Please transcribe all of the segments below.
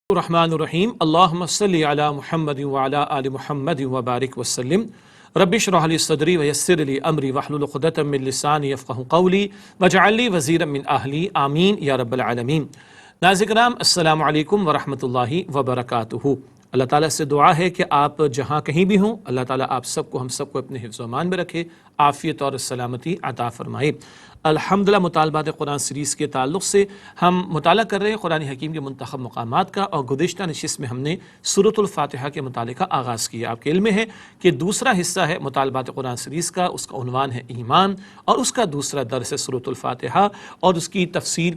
الرحمن الرحیم اللہم صلی علی محمد وعلی آل محمد وبارک وسلم رب اشرح لی صدری ویسر لی امری واحلل عقدۃ من لسانی یفقہوا قولی واجعل لی وزیرا من اہلی آمین یا رب العالمین۔ ناظرین کرام السلام علیکم ورحمۃ اللہ وبرکاتہ۔ اللہ تعالیٰ سے دعا ہے کہ آپ جہاں کہیں بھی ہوں اللہ تعالیٰ آپ سب کو ہم سب کو اپنے حفظ و امان میں رکھے، عافیت اور سلامتی عطا فرمائے۔ الحمدللہ مطالبات قرآن سیریز کے تعلق سے ہم مطالعہ کر رہے ہیں قرآن حکیم کے منتخب مقامات کا، اور گزشتہ نشست میں ہم نے سورۃ الفاتحہ کے مطالعے کا آغاز کیا۔ آپ کے علم میں ہے کہ دوسرا حصہ ہے مطالبات قرآن سیریز کا، اس کا عنوان ہے ایمان، اور اس کا دوسرا درس ہے سورۃ الفاتحہ، اور اس کی تفسیر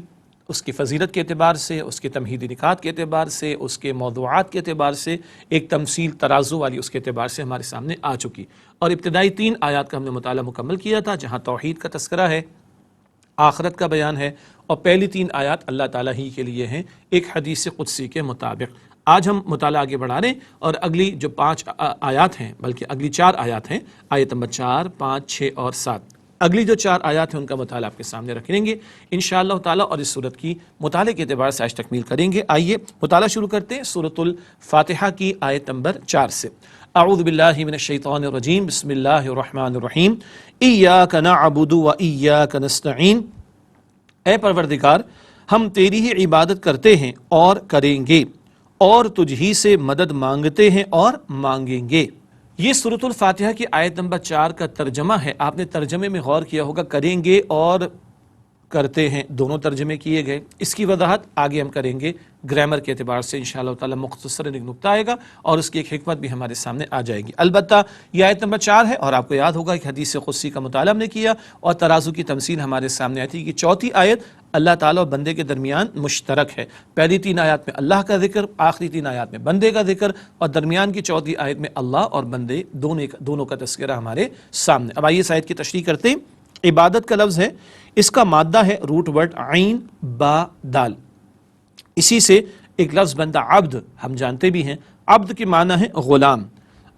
اس کی فضیلت کے اعتبار سے، اس کے تمہیدی نکات کے اعتبار سے، اس کے موضوعات کے اعتبار سے، ایک تمثیل ترازو والی اس کے اعتبار سے ہمارے سامنے آ چکی، اور ابتدائی 3 آیات کا ہم نے مطالعہ مکمل کیا تھا، جہاں توحید کا تذکرہ ہے، آخرت کا بیان ہے، اور پہلی 3 آیات اللہ تعالیٰ ہی کے لیے ہیں ایک حدیث قدسی کے مطابق۔ آج ہم مطالعہ آگے بڑھا رہے ہیں، اور اگلی جو 5 آیات ہیں، بلکہ اگلی 4 آیات ہیں، آیت نمبر 4، 5، 6 اور 7، اگلی جو 4 آیات ہیں ان کا مطالعہ آپ کے سامنے رکھیں گے انشاءاللہ تعالیٰ، اور اس صورت کی مطالعے کے اعتبار سے آج تکمیل کریں گے۔ آئیے مطالعہ شروع کرتے ہیں سورۃ الفاتحہ کی آیت نمبر 4 سے۔ اعوذ باللہ من الشیطان الرجیم، بسم اللہ الرحمن الرحیم۔ ایاک نعبد و ایاک نستعین، اے پروردگار ہم تیری ہی عبادت کرتے ہیں اور کریں گے، اور تجھ ہی سے مدد مانگتے ہیں اور مانگیں گے۔ یہ سورۃ الفاتحہ کی آیت نمبر 4 کا ترجمہ ہے۔ آپ نے ترجمے میں غور کیا ہوگا، کریں گے اور کرتے ہیں دونوں ترجمے کیے گئے۔ اس کی وضاحت آگے ہم کریں گے گرامر کے اعتبار سے انشاءاللہ تعالی، مختصر ایک نکتہ آئے گا اور اس کی ایک حکمت بھی ہمارے سامنے آ جائے گی۔ البتہ یہ آیت نمبر 4 ہے، اور آپ کو یاد ہوگا کہ حدیث قدسی کا مطالعہ ہم نے کیا اور ترازو کی تمثیل ہمارے سامنے آئی تھی کہ چوتھی آیت اللہ تعالیٰ اور بندے کے درمیان مشترک ہے۔ پہلی 3 آیات میں اللہ کا ذکر، آخری 3 آیات میں بندے کا ذکر، اور درمیان کی چوتھی آیت میں اللہ اور بندے دونوں کا تذکرہ ہمارے سامنے۔ اب آئیے اس آیت کی تشریح کرتے ہیں۔ عبادت کا لفظ ہے، اس کا مادہ ہے روٹ ورڈ عین با دال، اسی سے ایک لفظ بنتا عبد، ہم جانتے بھی ہیں عبد کی معنی ہے غلام۔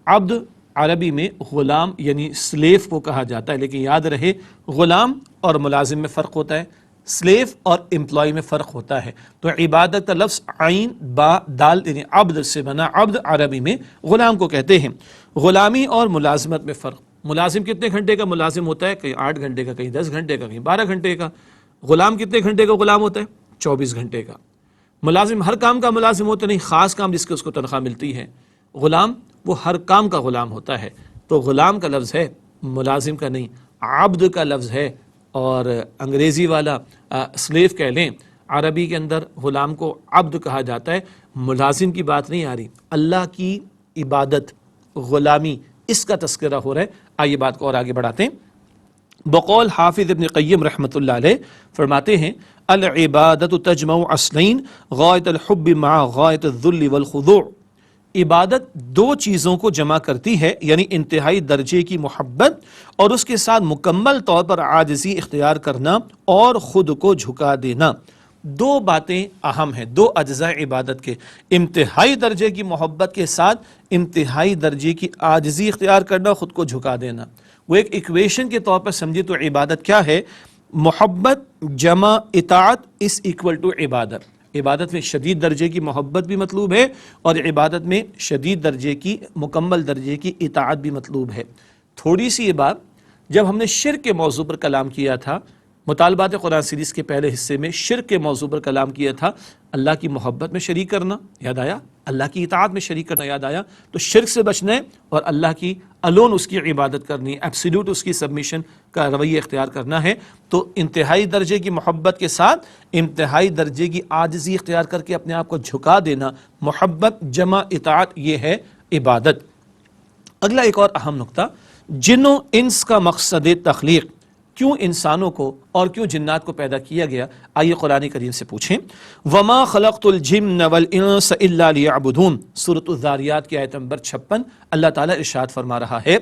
عبد عربی میں غلام یعنی سلیف کو کہا جاتا ہے، لیکن یاد رہے غلام اور ملازم میں فرق ہوتا ہے، سلیف اور امپلائی میں فرق ہوتا ہے۔ تو عبادت کا لفظ عین با دال یعنی عبد سے بنا، عبد عربی میں غلام کو کہتے ہیں۔ غلامی اور ملازمت میں فرق، ملازم کتنے گھنٹے کا ملازم ہوتا ہے؟ کہیں 8 گھنٹے کا، کہیں 10 گھنٹے کا، کہیں 12 گھنٹے کا۔ غلام کتنے گھنٹے کا غلام ہوتا ہے؟ 24 گھنٹے کا۔ ملازم ہر کام کا ملازم ہوتا نہیں، خاص کام جس کے اس کو تنخواہ ملتی ہے۔ غلام وہ ہر کام کا غلام ہوتا ہے۔ تو غلام کا لفظ ہے، ملازم کا نہیں۔ عبد کا لفظ ہے، اور انگریزی والا سلیف کہہ لیں، عربی کے اندر غلام کو عبد کہا جاتا ہے۔ ملازم کی بات نہیں آ رہی، اللہ کی عبادت، غلامی، اس کا تذکرہ ہو رہا ہے۔ آئیے بات کو اور آگے بڑھاتے ہیں۔ بقول حافظ ابن قیم رحمۃ اللہ علیہ فرماتے ہیں، العبادت تجمع اصلین غایت الحب مع غایت الذل والخضوع۔ عبادت 2 چیزوں کو جمع کرتی ہے، یعنی انتہائی درجے کی محبت اور اس کے ساتھ مکمل طور پر عاجزی اختیار کرنا اور خود کو جھکا دینا۔ 2 باتیں اہم ہیں، 2 اجزاء عبادت کے، انتہائی درجے کی محبت کے ساتھ انتہائی درجے کی عاجزی اختیار کرنا، خود کو جھکا دینا۔ وہ ایک ایکویشن کے طور پر سمجھے تو عبادت کیا ہے؟ محبت جمع اطاعت اس ایکول ٹو عبادت۔ عبادت میں شدید درجے کی محبت بھی مطلوب ہے، اور عبادت میں شدید درجے کی، مکمل درجے کی اطاعت بھی مطلوب ہے۔ تھوڑی سی یہ بات جب ہم نے شرک کے موضوع پر کلام کیا تھا، مطالبات قرآن سیریز کے پہلے حصے میں شرک کے موضوع پر کلام کیا تھا، اللہ کی محبت میں شریک کرنا یاد آیا، اللہ کی اطاعت میں شریک کرنا یاد آیا، تو شرک سے بچنا ہے اور اللہ کی الون اس کی عبادت کرنی ہے، ایبسلیوٹ اس کی سبمیشن کا رویہ اختیار کرنا ہے۔ تو انتہائی درجے کی محبت کے ساتھ انتہائی درجے کی عاجزی اختیار کر کے اپنے آپ کو جھکا دینا، محبت جمع اطاعت، یہ ہے عبادت۔ اگلا ایک اور اہم نقطہ، جن و انس کا مقصد تخلیق، کیوں انسانوں کو اور کیوں جنات کو پیدا کیا گیا؟ آئیے قرآن کریم سے پوچھیں۔ وما خلقت الجن والانس الا لیعبدون، سورۃ الذاریات کی آیت نمبر 56، اللہ تعالیٰ ارشاد فرما رہا ہے،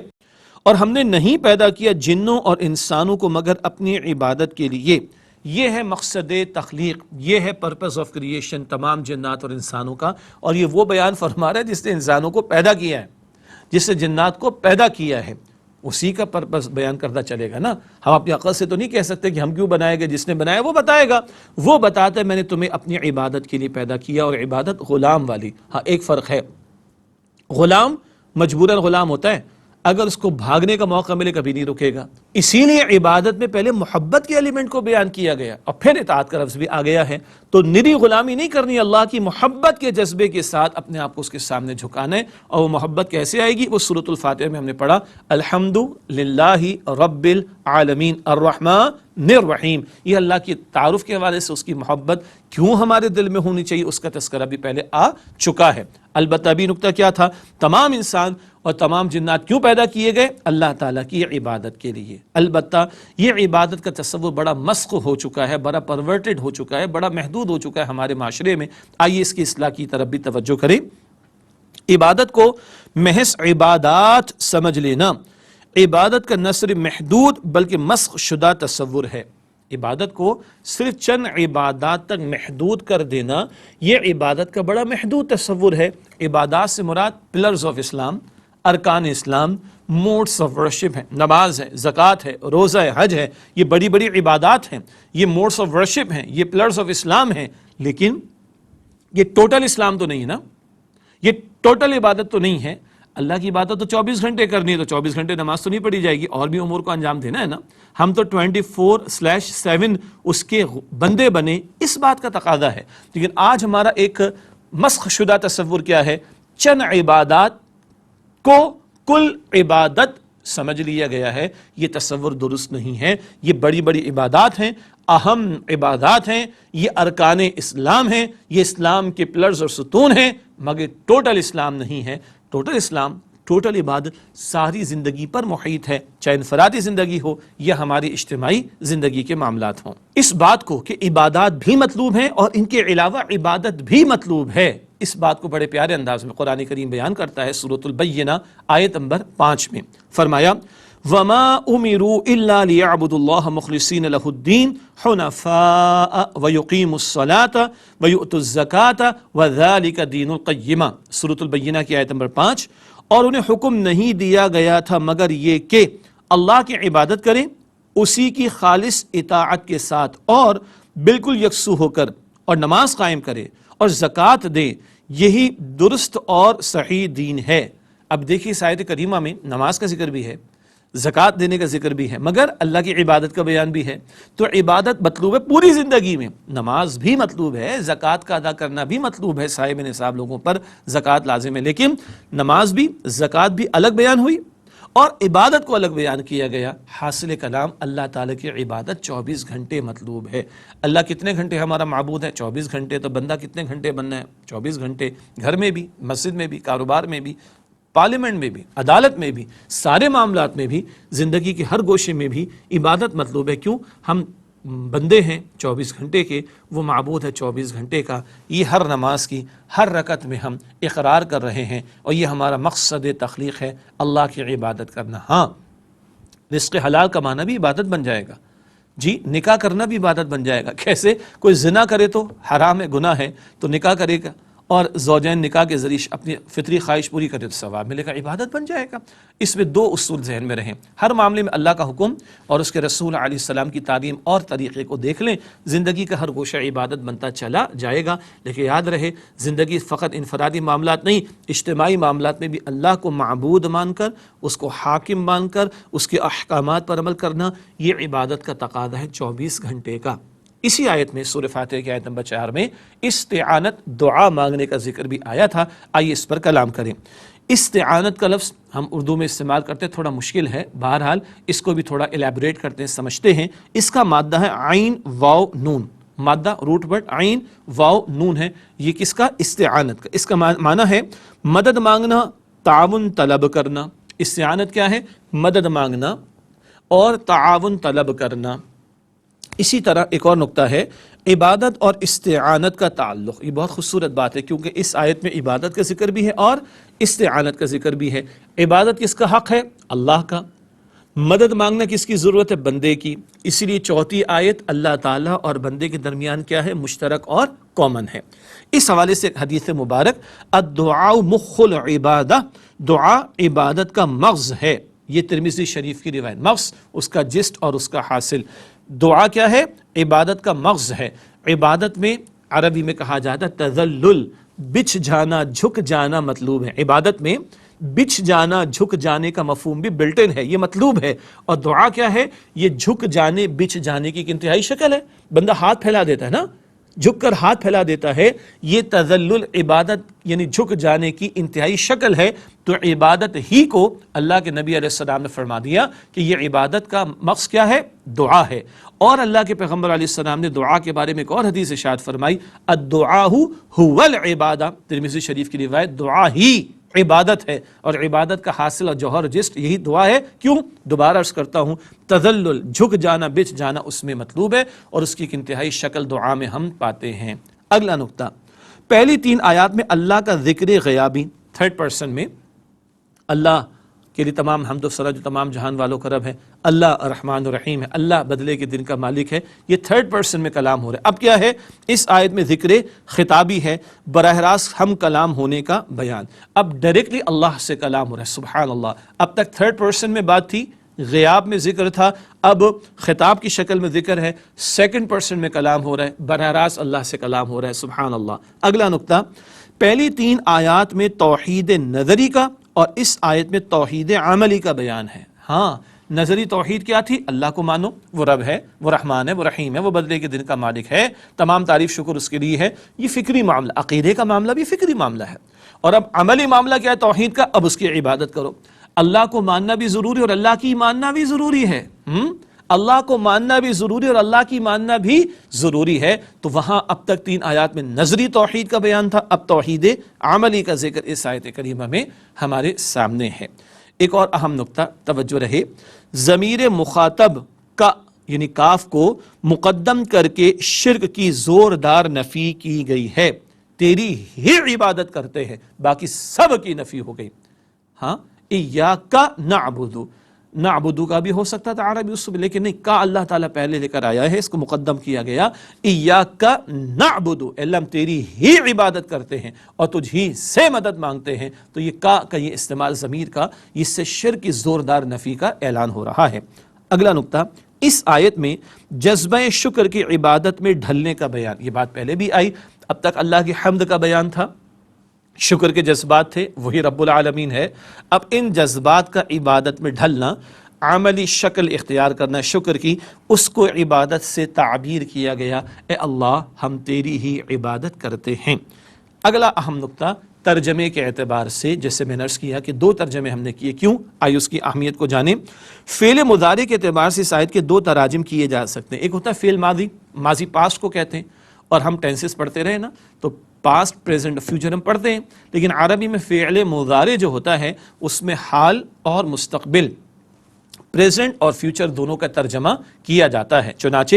اور ہم نے نہیں پیدا کیا جنوں اور انسانوں کو مگر اپنی عبادت کے لیے۔ یہ ہے مقصد تخلیق، یہ ہے پرپز آف کریشن تمام جنات اور انسانوں کا، اور یہ وہ بیان فرما رہا ہے جس نے انسانوں کو پیدا کیا ہے، جس نے جنات کو پیدا کیا ہے۔ اسی کا پرپس بیان کرتا چلے گا نا. ہم اپنی عقل سے تو نہیں کہہ سکتے کہ ہم کیوں بنائے گئے، جس نے بنایا وہ بتائے گا. وہ بتاتا ہے میں نے تمہیں اپنی عبادت کے لیے پیدا کیا، اور عبادت غلام والی. ہاں ایک فرق ہے، غلام مجبوراً غلام ہوتا ہے، اگر اس کو بھاگنے کا موقع ملے کبھی نہیں رکے گا. اسی لیے عبادت میں پہلے محبت کے ایلیمنٹ کو بیان کیا گیا اور پھر اطاعت کا لفظ بھی آ گیا ہے. تو نری غلامی نہیں کرنی، اللہ کی محبت کے جذبے کے ساتھ اپنے آپ کو اس کے سامنے جھکانا ہے. اور وہ محبت کیسے آئے گی؟ وہ سورۃ الفاتحہ میں ہم نے پڑھا، الحمد للہ رب العالمین الرحمن الرحیم. یہ اللہ کے تعارف کے حوالے سے اس کی محبت کیوں ہمارے دل میں ہونی چاہیے اس کا تذکرہ بھی پہلے آ چکا ہے. البتہ بھی نکتہ کیا تھا، تمام انسان اور تمام جنات کیوں پیدا کیے گئے؟ اللہ تعالیٰ کی عبادت کے لیے. البتہ یہ عبادت کا تصور بڑا مسخ ہو چکا ہے، بڑا پرورٹڈ ہو چکا ہے، بڑا محدود ہو چکا ہے ہمارے معاشرے میں. آئیے اس کی اصلاح کی طرف بھی توجہ کریں. عبادت کو محض عبادات سمجھ لینا عبادت کا نہ صرف محدود بلکہ مسخ شدہ تصور ہے. عبادت کو صرف چند عبادات تک محدود کر دینا یہ عبادت کا بڑا محدود تصور ہے. عبادات سے مراد پلرز آف اسلام، ارکان اسلام، موڈس آف ورشپ ہیں، نماز ہے، زکوٰۃ ہے، روزہ ہے، حج ہے. یہ بڑی بڑی عبادات ہیں، یہ موڈس آف ورشپ ہیں، یہ پلرز آف اسلام ہیں. لیکن یہ ٹوٹل اسلام تو نہیں ہے نا، یہ ٹوٹل عبادت تو نہیں ہے. اللہ کی عبادت تو 24 گھنٹے کرنی ہے، تو 24 گھنٹے نماز تو نہیں پڑھی جائے گی، اور بھی امور کو انجام دینا ہے نا. ہم تو 24/7 اس کے بندے بنے، اس بات کا تقاضا ہے. لیکن آج ہمارا ایک مسخ شدہ تصور کیا ہے؟ چند عبادات کو کل عبادت سمجھ لیا گیا ہے. یہ تصور درست نہیں ہے. یہ بڑی بڑی عبادات ہیں، اہم عبادات ہیں، یہ ارکان اسلام ہیں، یہ اسلام کے پلرز اور ستون ہیں، مگر ٹوٹل اسلام نہیں ہے. ٹوٹل اسلام، ٹوٹل عبادت ساری زندگی پر محیط ہے، چاہے انفرادی زندگی ہو یا ہماری اجتماعی زندگی کے معاملات ہوں. اس بات کو کہ عبادات بھی مطلوب ہیں اور ان کے علاوہ عبادت بھی مطلوب ہے، اس بات کو بڑے پیارے انداز میں قرآن کریم بیان کرتا ہے. سورۃ البینہ آیت نمبر 5 میں فرمایا، وَمَا أُمِرُوا إِلَّا لِيَعْبُدُوا اللَّهَ مُخْلِصِينَ لَهُ الدِّينَ حُنَفَاءَ وَيُقِيمُوا الصَّلَاةَ وَيُؤْتُوا الزَّكَاةَ وَذَلِكَ دِينُ الْقَيِّمَةِ. سورۃ البینہ کی آیت نمبر 5. اور انہیں حکم نہیں دیا گیا تھا مگر یہ کہ اللہ کی عبادت کریں اسی کی خالص اطاعت کے ساتھ، اور بالکل یکسو ہو کر، اور نماز قائم کرے اور زکوٰۃ دے. یہی درست اور صحیح دین ہے. اب دیکھیے اس آیت کریمہ میں نماز کا ذکر بھی ہے، زکوٰۃ دینے کا ذکر بھی ہے، مگر اللہ کی عبادت کا بیان بھی ہے. تو عبادت مطلوب ہے پوری زندگی میں، نماز بھی مطلوب ہے، زکوٰۃ کا ادا کرنا بھی مطلوب ہے، صاحب نصاب لوگوں پر زکوٰۃ لازم ہے. لیکن نماز بھی زکوٰۃ بھی الگ بیان ہوئی اور عبادت کو الگ بیان کیا گیا. حاصل کلام اللہ تعالیٰ کی عبادت 24 گھنٹے مطلوب ہے. اللہ کتنے گھنٹے ہمارا معبود ہے؟ 24 گھنٹے. تو بندہ کتنے گھنٹے بننا ہے؟ 24 گھنٹے. گھر میں بھی، مسجد میں بھی، کاروبار میں بھی، پارلیمنٹ میں بھی، عدالت میں بھی، سارے معاملات میں بھی، زندگی کے ہر گوشے میں بھی عبادت مطلوب ہے. کیوں؟ ہم بندے ہیں 24 گھنٹے کے، وہ معبود ہے 24 گھنٹے کا. یہ ہر نماز کی ہر رکعت میں ہم اقرار کر رہے ہیں، اور یہ ہمارا مقصد تخلیق ہے، اللہ کی عبادت کرنا. ہاں، رزق حلال کمانا بھی عبادت بن جائے گا. جی، نکاح کرنا بھی عبادت بن جائے گا. کیسے؟ کوئی زنا کرے تو حرام ہے، گناہ ہے، تو نکاح کرے گا اور زوجین نکاح کے ذریعے اپنی فطری خواہش پوری کرے تو ثواب ملے گا، عبادت بن جائے گا. اس میں 2 اصول ذہن میں رہیں. ہر معاملے میں اللہ کا حکم اور اس کے رسول علیہ السلام کی تعلیم اور طریقے کو دیکھ لیں، زندگی کا ہر گوشہ عبادت بنتا چلا جائے گا. لیکن یاد رہے، زندگی فقط انفرادی معاملات نہیں، اجتماعی معاملات میں بھی اللہ کو معبود مان کر، اس کو حاکم مان کر، اس کے احکامات پر عمل کرنا، یہ عبادت کا تقاضا ہے 24 گھنٹے کا. اسی آیت میں سورہ فاتحہ کی آیت نمبر 4 میں استعانت، دعا مانگنے کا ذکر بھی آیا تھا. آئیے اس پر کلام کریں. استعانت کا لفظ ہم اردو میں استعمال کرتے ہیں، تھوڑا مشکل ہے، بہرحال اس کو بھی تھوڑا الیبوریٹ کرتے ہیں، سمجھتے ہیں. اس کا مادہ ہے عین واو نون. مادہ روٹ ورڈ عین واو نون ہے. یہ کس کا؟ استعانت کا. اس کا معنی ہے مدد مانگنا، تعاون طلب کرنا. استعانت کیا ہے؟ مدد مانگنا اور تعاون طلب کرنا. اسی طرح ایک اور نقطہ ہے، عبادت اور استعانت کا تعلق. یہ بہت خوبصورت بات ہے، کیونکہ اس آیت میں عبادت کا ذکر بھی ہے اور استعانت کا ذکر بھی ہے. عبادت کس کا حق ہے؟ اللہ کا. مدد مانگنا کس کی ضرورت ہے؟ بندے کی. اسی لیے 4تھی آیت اللہ تعالیٰ اور بندے کے درمیان کیا ہے؟ مشترک اور کامن ہے. اس حوالے سے حدیث مبارک، الدعاء مخ العبادہ، دعا عبادت کا مغز ہے. یہ ترمذی شریف کی روایت. مغز اس کا جسٹ اور اس کا حاصل. دعا کیا ہے؟ عبادت کا مغز ہے. عبادت میں عربی میں کہا جاتا ہے تذلل، بچھ جانا، جھک جانا مطلوب ہے. عبادت میں بچھ جانا، جھک جانے کا مفہوم بھی بلٹن ہے، یہ مطلوب ہے. اور دعا کیا ہے؟ یہ جھک جانے، بچھ جانے کی ایک انتہائی شکل ہے. بندہ ہاتھ پھیلا دیتا ہے نا، جھک کر ہاتھ پھیلا دیتا ہے، یہ تذلل عبادت یعنی جھک جانے کی انتہائی شکل ہے. تو عبادت ہی کو اللہ کے نبی علیہ السلام نے فرما دیا کہ یہ عبادت کا مقصد کیا ہے؟ دعا ہے. اور اللہ کے پیغمبر علیہ السلام نے دعا کے بارے میں ایک اور حدیث ارشاد فرمائی، الدعاء هو العبادہ. ترمذی شریف کی روایت، دعا ہی عبادت ہے، اور عبادت کا حاصل اور جوہر جسٹ یہی دعا ہے. کیوں؟ دوبارہ عرض کرتا ہوں، تذلل، جھک جانا، بچھ جانا اس میں مطلوب ہے، اور اس کی ایک انتہائی شکل دعا میں ہم پاتے ہیں. اگلا نقطہ، پہلی 3 آیات میں اللہ کا ذکر غیابی، تھرڈ پرسن میں اللہ کے لیے تمام حمد و ثنا جو تمام جہان والوں کا رب ہے، اللہ الرحمن الرحیم ہے، اللہ بدلے کے دن کا مالک ہے. یہ تھرڈ پرسن میں کلام ہو رہا ہے. اب کیا ہے؟ اس آیت میں ذکر خطابی ہے، براہ راست ہم کلام ہونے کا بیان. اب ڈائریکٹلی اللہ سے کلام ہو رہا ہے. سبحان اللہ. اب تک تھرڈ پرسن میں بات تھی، غیاب میں ذکر تھا، اب خطاب کی شکل میں ذکر ہے، سیکنڈ پرسن میں کلام ہو رہا ہے، براہ راست اللہ سے کلام ہو رہا ہے. سبحان اللہ. اگلا نقطہ، پہلی 3 آیات میں توحید نظری کا اور اس آیت میں توحید عملی کا بیان ہے. ہاں، نظری توحید کیا تھی؟ اللہ کو مانو، وہ رب ہے، وہ رحمان ہے، وہ رحیم ہے، وہ بدلے کے دن کا مالک ہے، تمام تعریف شکر اس کے لیے ہے. یہ فکری معاملہ، عقیدے کا معاملہ بھی فکری معاملہ ہے. اور اب عملی معاملہ کیا ہے توحید کا؟ اب اس کی عبادت کرو. اللہ کو ماننا بھی ضروری اور اللہ کی ماننا بھی ضروری ہے. اللہ کو ماننا بھی ضروری اور اللہ کی ماننا بھی ضروری ہے. تو وہاں اب تک 3 آیات میں نظری توحید کا بیان تھا، اب توحید عملی کا ذکر اس آیت کریمہ میں ہمارے سامنے ہے. ایک اور اہم نقطہ توجہ رہے، ضمیر مخاطب کا یعنی کاف کو مقدم کر کے شرک کی زوردار نفی کی گئی ہے. تیری ہی عبادت کرتے ہیں، باقی سب کی نفی ہو گئی. ہاں، ایاک نعبد، نعبدو کا بھی ہو سکتا تھا عربی اس میں، لیکن نہیں، کا اللہ تعالیٰ پہلے لے کر آیا ہے، اس کو مقدم کیا گیا. ایاک نعبد، اللہ ہم تیری ہی عبادت کرتے ہیں اور تجھ ہی سے مدد مانگتے ہیں. تو یہ کا یہ استعمال ضمیر کا، اس سے شرک کی زوردار نفی کا اعلان ہو رہا ہے. اگلا نقطہ، اس آیت میں جذبہ شکر کی عبادت میں ڈھلنے کا بیان. یہ بات پہلے بھی آئی، اب تک اللہ کی حمد کا بیان تھا، شکر کے جذبات تھے، وہی رب العالمین ہے. اب ان جذبات کا عبادت میں ڈھلنا، عملی شکل اختیار کرنا شکر کی، اس کو عبادت سے تعبیر کیا گیا، اے اللہ ہم تیری ہی عبادت کرتے ہیں. اگلا اہم نقطہ ترجمے کے اعتبار سے، جیسے میں نے عرض کیا کہ 2 ترجمے ہم نے کیے. کیوں؟ آئیے اس کی اہمیت کو جانیں. فعل مضارع کے اعتبار سے اس آیت کے 2 تراجم کیے جا سکتے ہیں. ایک ہوتا ہے فعل ماضی، ماضی پاسٹ کو کہتے ہیں، اور ہم ٹینسز پڑھتے رہے نا تو پاسٹ، پریزنٹ، فیوچر ہم پڑھتے ہیں. لیکن عربی میں فعل مضارع جو ہوتا ہے اس میں حال اور مستقبل، پریزنٹ اور فیوچر دونوں کا ترجمہ کیا جاتا ہے. چنانچہ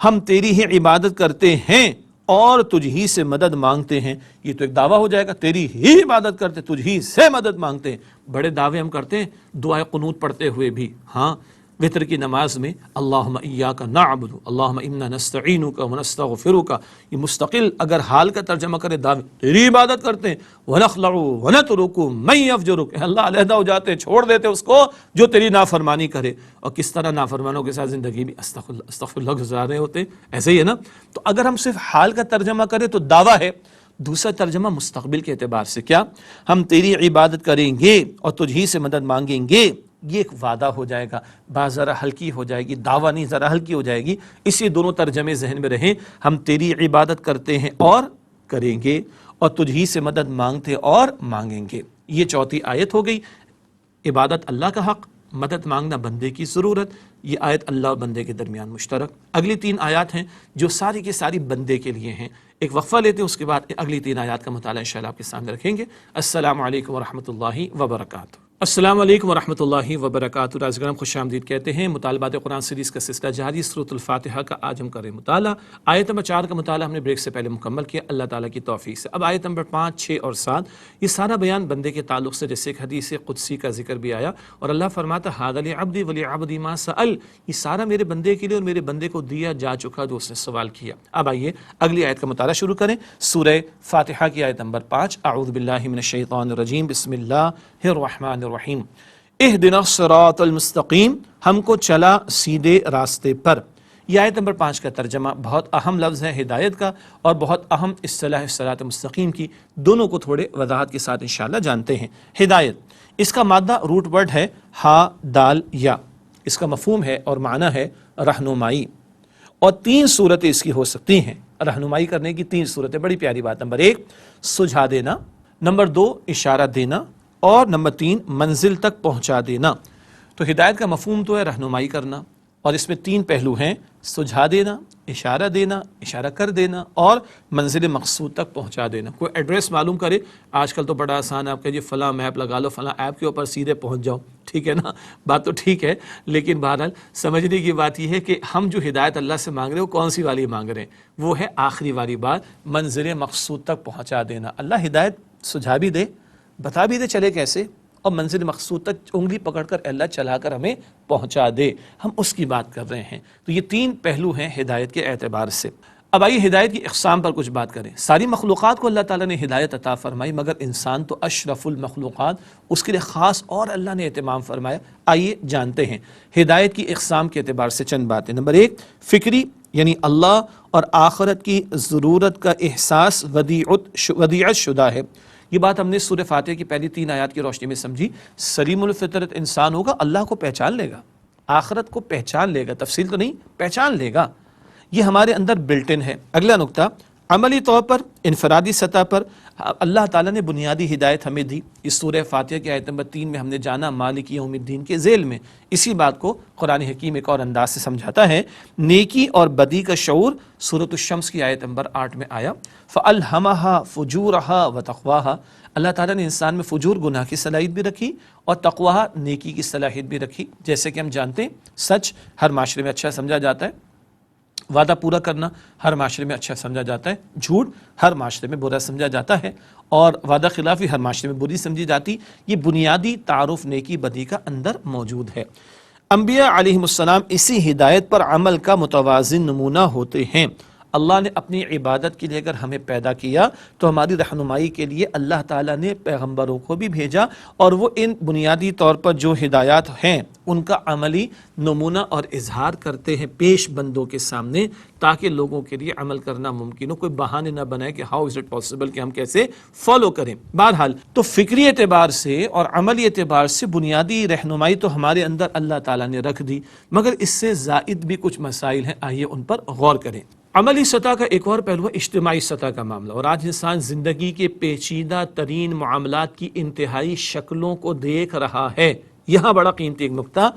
ہم تیری ہی عبادت کرتے ہیں اور تجھ ہی سے مدد مانگتے ہیں. یہ تو ایک دعویٰ ہو جائے گا، تیری ہی عبادت کرتے، تجھ ہی سے مدد مانگتے ہیں. بڑے دعوے ہم کرتے ہیں دعائے قنوت پڑھتے ہوئے بھی. ہاں، وتر کی نماز میں اللہم ایاک نعبد، اللہم انا نستعینک ونستغفرک، یہ مستقل اگر حال کا ترجمہ کرے دعوے، تیری عبادت کرتے ہیں. ونخلع ونترک من یفجرک، اللہ علیحدہ ہو جاتے، چھوڑ دیتے اس کو جو تیری نافرمانی کرے. اور کس طرح نافرمانوں کے ساتھ زندگی بھی استغفر اللہ گزار رہے ہوتے ہیں، ایسے ہی ہے نا. تو اگر ہم صرف حال کا ترجمہ کریں تو دعویٰ ہے. دوسرا ترجمہ مستقبل کے اعتبار سے، کیا؟ ہم تیری عبادت کریں گے اور تجھ ہی سے مدد مانگیں گے. یہ ایک وعدہ ہو جائے گا، بات ذرا ہلکی ہو جائے گی، دعویٰ نہیں ذرا ہلکی ہو جائے گی. اسی دونوں ترجمے ذہن میں رہیں، ہم تیری عبادت کرتے ہیں اور کریں گے، اور تجھ ہی سے مدد مانگتے اور مانگیں گے. یہ 4تھی آیت ہو گئی. عبادت اللہ کا حق، مدد مانگنا بندے کی ضرورت. یہ آیت اللہ اور بندے کے درمیان مشترک. اگلی 3 آیات ہیں جو ساری کی ساری بندے کے لیے ہیں. ایک وقفہ لیتے ہیں، اس کے بعد اگلی 3 آیات کا مطالعہ انشاءاللہ آپ کے سامنے رکھیں گے. السلام علیکم ورحمۃ اللہ وبرکاتہ. السلام علیکم ورحمۃ اللہ وبرکاتہ. راز گرام خوش آمدید کہتے ہیں. مطالبات قرآن سیریز کا سلسلہ جاری، سورۃ الفاتحہ کا آج ہم کر رہے ہیں مطالعہ. آیت نمبر 4 کا مطالعہ ہم نے بریک سے پہلے مکمل کیا اللہ تعالیٰ کی توفیق سے. اب آیت نمبر 5، 6 اور 7، یہ سارا بیان بندے کے تعلق سے، جیسے ایک حدیث قدسی کا ذکر بھی آیا، اور اللہ فرماتا ھذا لعبدی ولعبدی ما سأل، یہ سارا میرے بندے کے لیے اور میرے بندے کو دیا جا چکا جو اس نے سوال کیا. اب آئیے اگلی آیت کا مطالعہ شروع کریں. سورہ فاتحہ کی آیت نمبر 5، اعوذ باللہ من الشیطان الرجیم، بسم اللہ الرحمن الرحیم. اہدنا الصراط المستقیم، ہم کو چلا سیدھے راستے پر۔ یہ آیت نمبر 5 کا ترجمہ بہت اہم لفظ ہے ہدایت کا اور بہت اہم اصطلاح صراط مستقیم کی، دونوں کو تھوڑے وضاحت کے ساتھ انشاءاللہ جانتے ہیں۔ ہدایت، اس کا مادہ روٹ ورڈ ہے ہا دال یا، اس کا مفہوم ہے اور معنی ہے رہنمائی، اور 3 صورتیں اس کی ہو سکتی ہیں۔ رہنمائی کرنے کی 3 صورتیں، بڑی پیاری بات۔ نمبر 1 سجھا دینا، نمبر 2 اشارہ دینا، اور نمبر 3 منزل تک پہنچا دینا۔ تو ہدایت کا مفہوم تو ہے رہنمائی کرنا، اور اس میں 3 پہلو ہیں، سجھا دینا، اشارہ دینا، اشارہ کر دینا، اور منزل مقصود تک پہنچا دینا۔ کوئی ایڈریس معلوم کرے، آج کل تو بڑا آسان ہے، آپ کہیے فلاں میپ لگا لو، فلاں ایپ کے اوپر سیدھے پہنچ جاؤ، ٹھیک ہے نا، بات تو ٹھیک ہے، لیکن بہرحال سمجھنے کی بات یہ ہے کہ ہم جو ہدایت اللہ سے مانگ رہے ہیں وہ کون سی والی مانگ رہے ہیں؟ وہ ہے آخری والی بات، منزل مقصود تک پہنچا دینا۔ اللہ ہدایت سجھا بھی دے، بتا بھی دے چلے کیسے، اور منزل مقصود تک انگلی پکڑ کر اللہ چلا کر ہمیں پہنچا دے، ہم اس کی بات کر رہے ہیں۔ تو یہ 3 پہلو ہیں ہدایت کے اعتبار سے۔ اب آئیے ہدایت کی اقسام پر کچھ بات کریں۔ ساری مخلوقات کو اللہ تعالیٰ نے ہدایت عطا فرمائی، مگر انسان تو اشرف المخلوقات، اس کے لیے خاص اور اللہ نے اہتمام فرمایا۔ آئیے جانتے ہیں ہدایت کی اقسام کے اعتبار سے چند باتیں۔ نمبر 1 فکری، یعنی اللہ اور آخرت کی ضرورت کا احساس ودیعت شدہ ہے۔ یہ بات ہم نے سورہ فاتحہ کی پہلی 3 آیات کی روشنی میں سمجھی۔ سلیم الفطرت انسان ہوگا، اللہ کو پہچان لے گا، آخرت کو پہچان لے گا، تفصیل تو نہیں، پہچان لے گا، یہ ہمارے اندر بلٹ ان ہے۔ اگلا نقطہ، عملی طور پر انفرادی سطح پر اللہ تعالیٰ نے بنیادی ہدایت ہمیں دی۔ اس سورہ فاتحہ کی آیت نمبر 3 میں ہم نے جانا مالک یوم الدین کے ذیل میں، اسی بات کو قرآن حکیم ایک اور انداز سے سمجھاتا ہے۔ نیکی اور بدی کا شعور سورۃ الشمس کی آیت نمبر 8 میں آیا، فَأَلْهَمَهَا فُجُورَهَا وَتَقْوَاهَا، اللہ تعالیٰ نے انسان میں فجور گناہ کی صلاحیت بھی رکھی اور تقویٰ نیکی کی صلاحیت بھی رکھی۔ جیسے کہ ہم جانتے ہیں سچ ہر معاشرے میں اچھا سمجھا جاتا ہے، وعدہ پورا کرنا ہر معاشرے میں اچھا سمجھا جاتا ہے، جھوٹ ہر معاشرے میں برا سمجھا جاتا ہے، اور وعدہ خلافی ہر معاشرے میں بری سمجھی جاتی۔ یہ بنیادی تعارف نیکی بدی کا اندر موجود ہے۔ انبیاء علیہم السلام اسی ہدایت پر عمل کا متوازن نمونہ ہوتے ہیں۔ اللہ نے اپنی عبادت کے لیے اگر ہمیں پیدا کیا تو ہماری رہنمائی کے لیے اللہ تعالیٰ نے پیغمبروں کو بھی بھیجا، اور وہ ان بنیادی طور پر جو ہدایات ہیں ان کا عملی نمونہ اور اظہار کرتے ہیں پیش بندوں کے سامنے، تاکہ لوگوں کے لیے عمل کرنا ممکن ہو، کوئی بہانے نہ بنائے کہ ہاؤ از اٹ پاسبل کہ ہم کیسے فالو کریں۔ بہرحال تو فکری اعتبار سے اور عملی اعتبار سے بنیادی رہنمائی تو ہمارے اندر اللہ تعالیٰ نے رکھ دی، مگر اس سے زائد بھی کچھ مسائل ہیں، آئیے ان پر غور کریں۔ عملی سطح کا ایک اور پہلو ہے اجتماعی سطح کا معاملہ، اور آج انسان زندگی کے پیچیدہ ترین معاملات کی انتہائی شکلوں کو دیکھ رہا ہے۔ یہاں بڑا قیمتی ایک نقطہ،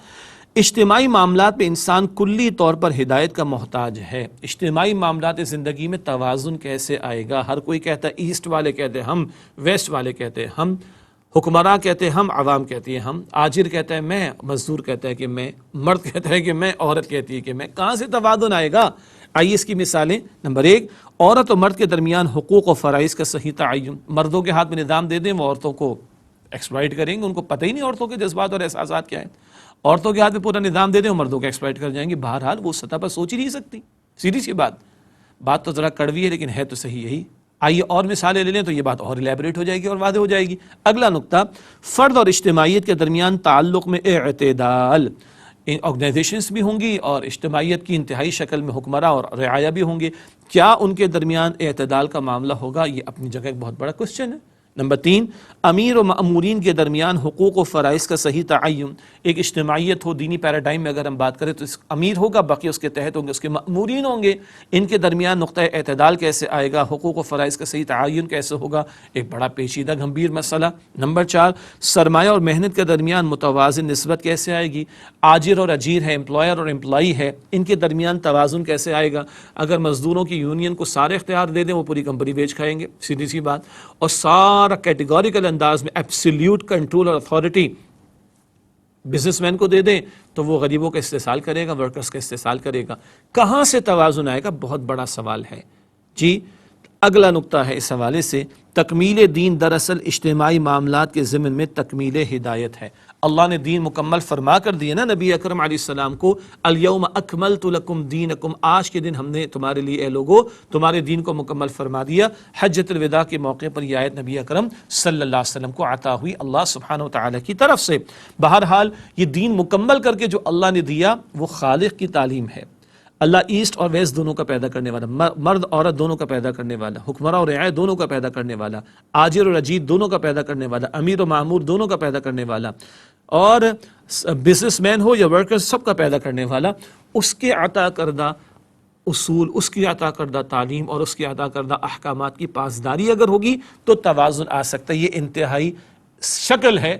اجتماعی معاملات میں انسان کلی طور پر ہدایت کا محتاج ہے۔ اجتماعی معاملات زندگی میں توازن کیسے آئے گا؟ ہر کوئی کہتا ہے، ایسٹ والے کہتے ہیں ہم، ویسٹ والے کہتے ہیں ہم، حکمراں کہتے ہیں ہم، عوام کہتی ہے ہم، آجر کہتا ہے میں، مزدور کہتا ہے کہ میں، مرد کہتا ہے کہ میں، عورت کہتی ہے کہ میں۔ کہاں سے توازن آئے گا؟ آئیے اس کی مثالیں۔ نمبر 1 عورت اور مرد کے درمیان حقوق و فرائض کا صحیح تعین۔ مردوں کے ہاتھ میں نظام دے دیں، وہ عورتوں کو ایکسپلائٹ کریں گے، ان کو پتہ ہی نہیں عورتوں کے جذبات اور احساسات کیا ہیں۔ عورتوں کے ہاتھ میں پورا نظام دے دیں، وہ مردوں کو ایکسپلائٹ کر جائیں گے۔ بہرحال وہ سطح پر سوچ ہی نہیں سکتی، سیدھی سی بات تو ذرا کڑوی ہے لیکن ہے تو صحیح یہی۔ آئیے اور مثالیں لے لیں تو یہ بات اور الیبریٹ ہو جائے گی اور واضح ہو جائے گی۔ اگلا نقطہ، فرد اور اجتماعیت کے درمیان تعلق میں اعتدال۔ آرگنائزیشنز بھی ہوں گی اور اجتماعیت کی انتہائی شکل میں حکمراں اور رعایا بھی ہوں گے، کیا ان کے درمیان اعتدال کا معاملہ ہوگا؟ یہ اپنی جگہ ایک بہت بڑا کوسچن ہے۔ نمبر 3 امیر و مأمورین کے درمیان حقوق و فرائض کا صحیح تعین۔ ایک اجتماعیت ہو، دینی پیراڈائم میں اگر ہم بات کریں تو امیر ہوگا، باقی اس کے تحت ہوں گے، اس کے مأمورین ہوں گے، ان کے درمیان نقطہ اعتدال کیسے آئے گا؟ حقوق و فرائض کا صحیح تعین کیسے ہوگا؟ ایک بڑا پیچیدہ گھمبیر مسئلہ۔ نمبر 4 سرمایہ اور محنت کے درمیان متوازن نسبت کیسے آئے گی؟ آجر اور اجیر ہے، امپلائر اور امپلائی ہے، ان کے درمیان توازن کیسے آئے گا؟ اگر مزدوروں کی یونین کو سارے اختیار دے دیں، وہ پوری کمپنی بیچ کھائیں گے، سیدھی سی بات۔ اور سارا کیٹیگوریکل انداز میں ایبسلیوٹ کنٹرول اور اتھارٹی بزنس مین کو دے دیں تو وہ غریبوں کا استحصال کرے گا، ورکرز کا استحصال کرے گا۔ کہاں سے توازن آئے گا؟ بہت بڑا سوال ہے جی۔ اگلا نقطہ ہے اس حوالے سے، تکمیل دین دراصل اجتماعی معاملات کے ضمن میں تکمیل ہدایت ہے۔ اللہ نے دین مکمل فرما کر دیا نا نبی اکرم علیہ السلام کو، الیوم اکملت لکم دینکم، آج کے دن ہم نے تمہارے لیے اے لوگو تمہارے دین کو مکمل فرما دیا۔ حجۃ الوداع کے موقع پر یہ آیت نبی اکرم صلی اللہ علیہ وسلم کو عطا ہوئی اللہ سبحانہ و تعالیٰ کی طرف سے۔ بہرحال یہ دین مکمل کر کے جو اللہ نے دیا وہ خالق کی تعلیم ہے۔ اللہ ایسٹ اور ویسٹ دونوں کا پیدا کرنے والا، مرد عورت دونوں کا پیدا کرنے والا، حکمراں اور رعایا دونوں کا پیدا کرنے والا، آجر اور اجیر دونوں کا پیدا کرنے والا، امیر و معمور دونوں کا پیدا کرنے والا، اور بزنس مین ہو یا ورکر سب کا پیدا کرنے والا، اس کے عطا کردہ اصول، اس کی عطا کردہ تعلیم اور اس کی عطا کردہ احکامات کی پاسداری اگر ہوگی تو توازن آ سکتا ہے۔ یہ انتہائی شکل ہے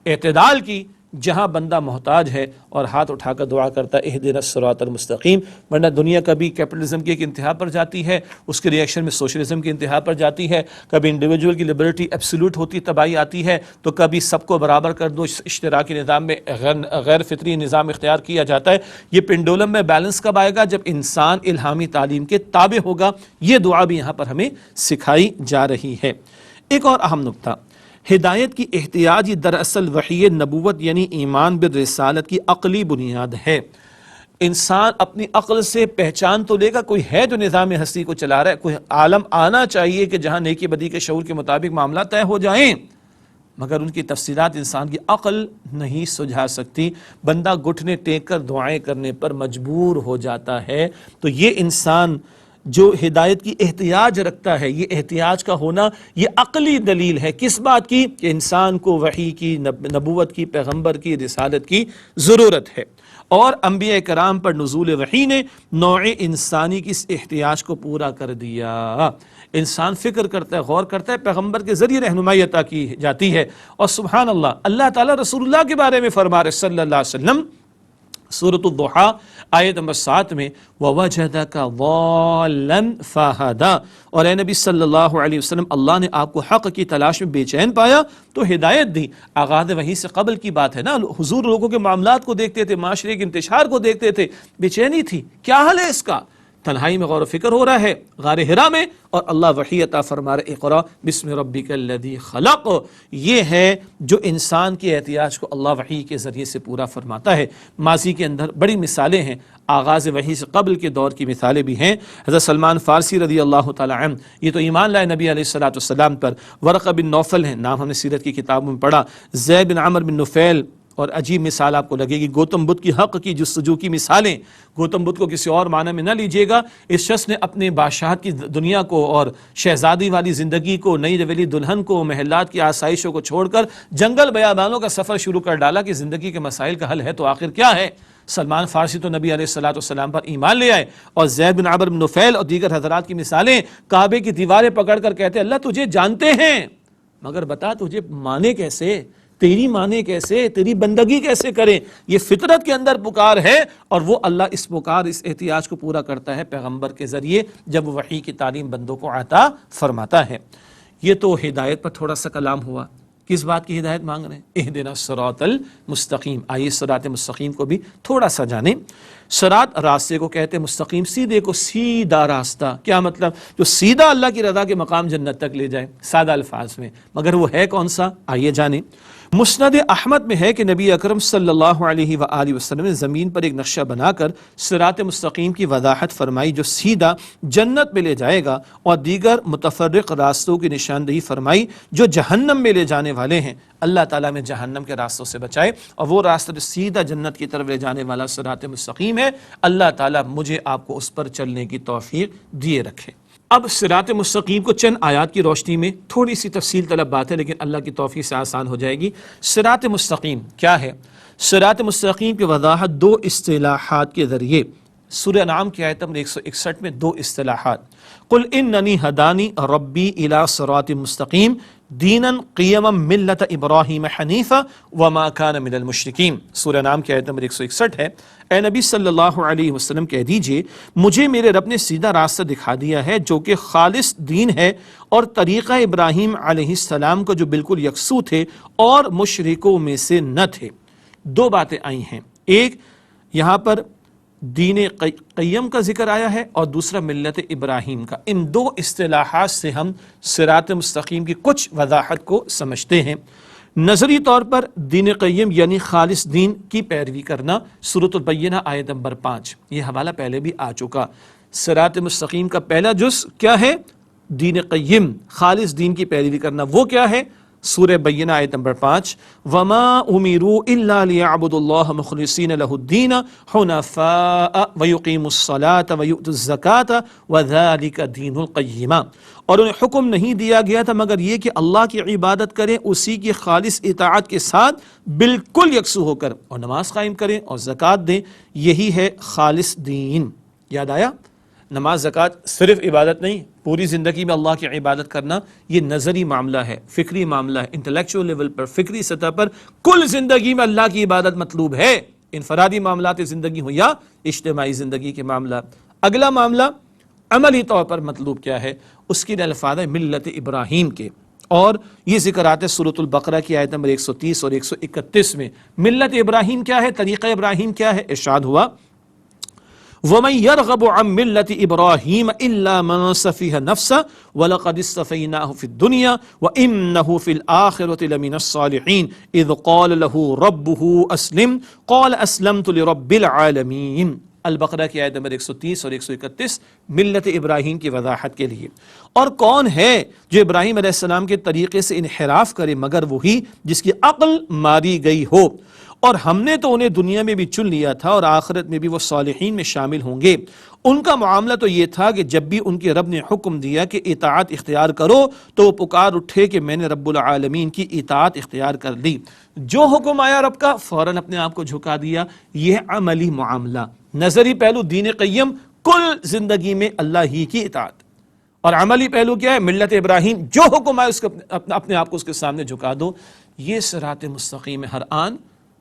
اعتدال کی، جہاں بندہ محتاج ہے اور ہاتھ اٹھا کر دعا کرتا ہے اہدنا الصراط المستقیم، ورنہ دنیا کبھی کیپٹلزم کی ایک انتہا پر جاتی ہے، اس کے ریئیکشن میں سوشلزم کی انتہا پر جاتی ہے، کبھی انڈیویجول کی لبرٹی ایبسولوٹ ہوتی تباہی آتی ہے، تو کبھی سب کو برابر کر دو اشتراکی نظام میں غیر فطری نظام اختیار کیا جاتا ہے۔ یہ پنڈولم میں بیلنس کب آئے گا؟ جب انسان الہامی تعلیم کے تابع ہوگا۔ یہ دعا بھی یہاں پر ہمیں سکھائی جا رہی ہے۔ ایک اور اہم نکتہ، ہدایت کی احتیاج یہ دراصل وحی نبوت یعنی ایمان بالرسالت کی عقلی بنیاد ہے۔ انسان اپنی عقل سے پہچان تو لے گا کوئی ہے جو نظام ہستی کو چلا رہا ہے، کوئی عالم آنا چاہیے کہ جہاں نیکی بدی کے شعور کے مطابق معاملات طے ہو جائیں، مگر ان کی تفصیلات انسان کی عقل نہیں سجھا سکتی۔ بندہ گھٹنے ٹیک کر دعائیں کرنے پر مجبور ہو جاتا ہے۔ تو یہ انسان جو ہدایت کی احتیاج رکھتا ہے، یہ احتیاج کا ہونا یہ عقلی دلیل ہے کس بات کی؟ کہ انسان کو وحی کی، نبوت کی، پیغمبر کی، رسالت کی ضرورت ہے۔ اور انبیاء کرام پر نزول وحی نے نوع انسانی کی اس احتیاج کو پورا کر دیا۔ انسان فکر کرتا ہے، غور کرتا ہے، پیغمبر کے ذریعے رہنمائی عطا کی جاتی ہے۔ اور سبحان اللہ، اللہ تعالیٰ رسول اللہ کے بارے میں فرما رہے صلی اللہ علیہ وسلم، سورۃ الضحیٰ آیت نمبر 7 میں وَوَجَدَكَ ضَالًّا فَهَدَىٰ، اور اے نبی صلی اللہ علیہ وسلم اللہ نے آپ کو حق کی تلاش میں بے چین پایا تو ہدایت دی۔ آغاز وحی سے قبل کی بات ہے نا، حضور لوگوں کے معاملات کو دیکھتے تھے، معاشرے کے انتشار کو دیکھتے تھے، بے چینی تھی، کیا حل ہے اس کا؟ تنہائی میں غور و فکر ہو رہا ہے غار حرا میں، اور اللہ وحی عطا فرما رہے اقرا بسم ربک الذی خلق۔ یہ ہے جو انسان کی احتیاج کو اللہ وحی کے ذریعے سے پورا فرماتا ہے۔ ماضی کے اندر بڑی مثالیں ہیں، آغاز وحی سے قبل کے دور کی مثالیں بھی ہیں۔ حضرت سلمان فارسی رضی اللہ تعالی عنہ یہ تو ایمان لائے نبی علیہ الصلوۃ والسلام پر، ورقہ بن نوفل ہیں، نام ہم نے سیرت کی کتابوں میں پڑھا، زید بن عمر بن نفیل، اور عجیب مثال آپ کو لگے گی گوتم بدھ کی حق کی جستجو کی مثالیں۔ گوتم بدھ کو کسی اور معنی میں نہ لیجیے گا، اس شخص نے اپنے بادشاہت کی دنیا کو اور شہزادی والی زندگی کو، نئی رویلی دلہن کو، محلات کی آسائشوں کو چھوڑ کر جنگل بیابانوں کا سفر شروع کر ڈالا کہ زندگی کے مسائل کا حل ہے تو آخر کیا ہے؟ سلمان فارسی تو نبی علیہ الصلوۃ والسلام پر ایمان لے آئے، اور زید بن عمر بن نفیل اور دیگر حضرات کی مثالیں کعبے کی دیواریں پکڑ کر کہتے اللہ تجھے جانتے ہیں مگر بتا تجھے مانے کیسے، تیری مانے کیسے، تیری بندگی کیسے کریں؟ یہ فطرت کے اندر پکار ہے، اور وہ اللہ اس پکار، اس احتیاج کو پورا کرتا ہے پیغمبر کے ذریعے جب وہ وحی کی تعلیم بندوں کو عطا فرماتا ہے۔ یہ تو ہدایت پر تھوڑا سا کلام ہوا۔ کس بات کی ہدایت مانگ رہے ہیں؟ اہدنا الصراط المستقیم۔ آئیے صراط مستقیم کو بھی تھوڑا سا جانیں۔ صراط راستے کو کہتے ہیں، مستقیم سیدھے کو، سیدھا راستہ۔ کیا مطلب؟ جو سیدھا اللہ کی رضا کے مقام جنت تک لے جائے، سادہ الفاظ میں۔ مگر وہ ہے کون سا؟ آئیے جانیں۔ مسند احمد میں ہے کہ نبی اکرم صلی اللہ علیہ وآلہ وسلم نے زمین پر ایک نقشہ بنا کر صراط مستقیم کی وضاحت فرمائی جو سیدھا جنت میں لے جائے گا، اور دیگر متفرق راستوں کی نشاندہی فرمائی جو جہنم میں لے جانے والے ہیں۔ اللہ تعالیٰ میں جہنم کے راستوں سے بچائے، اور وہ راستہ جو سیدھا جنت کی طرف لے جانے والا صراط مستقیم ہے، اللہ تعالیٰ مجھے آپ کو اس پر چلنے کی توفیق دیے رکھے۔ اب صراط مستقیم کو چند آیات کی روشنی میں تھوڑی سی تفصیل طلب بات ہے، لیکن اللہ کی توفیق سے آسان ہو جائے گی۔ صراط مستقیم کیا ہے؟ صراط مستقیم کی وضاحت دو اصطلاحات کے ذریعے، سورہ انعام کی آیت نمبر 161 میں دو اصطلاحات، قل اننی ہدانی ربی الی صراط مستقیم دینا قیما ملت ابراہیم حنیفا وما کان من المشرکین۔ سورہ انعام کی آیت نمبر 161 ہے، اے نبی صلی اللہ علیہ وسلم کہہ دیجئے مجھے میرے رب نے سیدھا راستہ دکھا دیا ہے جو کہ خالص دین ہے، اور طریقہ ابراہیم علیہ السلام کا جو بالکل یکسو تھے اور مشرکوں میں سے نہ تھے۔ دو باتیں آئی ہیں، ایک یہاں پر دین قیم کا ذکر آیا ہے، اور دوسرا ملت ابراہیم کا۔ ان دو اصطلاحات سے ہم صراط مستقیم کی کچھ وضاحت کو سمجھتے ہیں۔ نظری طور پر دین قیم یعنی خالص دین کی پیروی کرنا، سورۃ البینہ آیت نمبر 5، یہ حوالہ پہلے بھی آ چکا۔ صراط مستقیم کا پہلا جز کیا ہے؟ دین قیم، خالص دین کی پیروی کرنا، وہ کیا ہے؟ سورہ بینہ آیت نمبر 5، وما امروا الا ليعبدوا الله مخلصين له الدين حنفاء ويقيموا الصلاة ويؤتوا الزكاة وذلك دين القیمہ، اور انہیں حکم نہیں دیا گیا تھا مگر یہ کہ اللہ کی عبادت کریں اسی کی خالص اطاعت کے ساتھ بالکل یکسو ہو کر، اور نماز قائم کریں اور زکوٰۃ دیں، یہی ہے خالص دین۔ یاد آیا؟ نماز زکوٰۃ صرف عبادت نہیں، پوری زندگی میں اللہ کی عبادت کرنا یہ نظری معاملہ ہے، فکری معاملہ ہے، انٹلیکچوئل لیول پر، فکری سطح پر کل زندگی میں اللہ کی عبادت مطلوب ہے، انفرادی معاملات زندگی ہو یا اجتماعی زندگی کے معاملہ۔ اگلا معاملہ عملی طور پر مطلوب کیا ہے؟ اس کے لیے الفاظ ہے ملت ابراہیم کے، اور یہ ذکر آتے سورۃ البقرہ کی آیت نمبر 130 اور 131 میں۔ ملت ابراہیم کیا ہے؟ طریقہ ابراہیم کیا ہے؟ ارشاد ہوا وَمَن يَرْغَبُ عَن مِّلَّةِ إِبْرَاهِيمَ إِلَّا مَن سَفِهَ نَفْسَهُ وَلَقَدِ اصْطَفَيْنَاهُ فِي الدُّنْيَا وَإِنَّهُ فِي الْآخِرَةِ لَمِنَ الصَّالِحِينَ إِذْ قَالَ لَهُ رَبُّهُ أَسْلِمْ قَالَ أَسْلَمْتُ لِرَبِّ الْعَالَمِينَ۔ البقرہ کی آیت نمبر 130 اور 131 ملت ابراہیم کی وضاحت کے لیے۔ اور کون ہے جو ابراہیم علیہ السلام کے طریقے سے انحراف کرے مگر وہی جس کی عقل ماری گئی ہو، اور ہم نے تو انہیں دنیا میں بھی چن لیا تھا اور آخرت میں بھی وہ صالحین میں شامل ہوں گے۔ ان کا معاملہ تو یہ تھا کہ جب بھی ان کے رب نے حکم دیا کہ اطاعت اختیار کرو تو وہ پکار اٹھے کہ میں نے رب العالمین کی اطاعت اختیار کر لی، جو حکم آیا رب کا فوراً اپنے آپ کو جھکا دیا۔ یہ عملی معاملہ، نظری پہلو دین قیم، کل زندگی میں اللہ ہی کی اطاعت، اور عملی پہلو کیا ہے؟ ملت ابراہیم، جو حکم آئے اس کو اپنے آپ کو اس کے سامنے جھکا دو۔ یہ صراط مستقیم ہے، ہر آن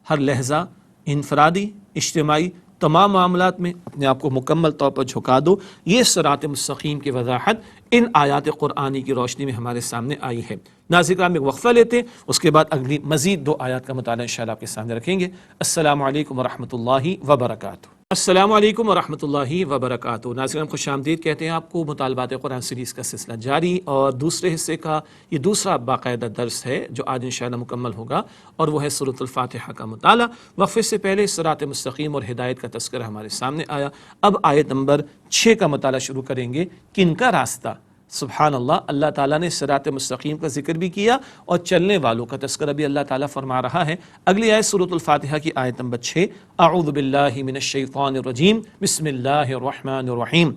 ہر لحظہ، انفرادی اجتماعی تمام معاملات میں اپنے آپ کو مکمل طور پر جھکا دو۔ یہ صراط مستقیم کی وضاحت ان آیات قرآنی کی روشنی میں ہمارے سامنے آئی ہے۔ ناظرین کرام، ایک وقفہ لیتے ہیں، اس کے بعد اگلی مزید 2 آیات کا مطالعہ انشاءاللہ آپ کے سامنے رکھیں گے۔ السلام علیکم ورحمۃ اللہ وبرکاتہ۔ السلام علیکم ورحمۃ اللہ وبرکاتہ۔ ناظرین خوش آمدید کہتے ہیں آپ کو، مطالبات قرآن سیریز کا سلسلہ جاری، اور دوسرے حصے کا یہ دوسرا باقاعدہ درس ہے جو آج انشاءاللہ مکمل ہوگا، اور وہ ہے سورۃ الفاتحہ کا مطالعہ۔ وقفے سے پہلے صراط مستقیم اور ہدایت کا تذکرہ ہمارے سامنے آیا، اب آیت نمبر 6 کا مطالعہ شروع کریں گے۔ کن کا راستہ؟ سبحان اللہ، اللہ تعالیٰ نے صراط مستقیم کا ذکر بھی کیا اور چلنے والوں کا تذکرہ بھی اللہ تعالیٰ فرما رہا ہے۔ اگلی آیت سورۃ الفاتحہ کی آیت نمبر 6، اعوذ باللہ من الشیطان الرجیم، بسم اللہ الرحمن الرحیم،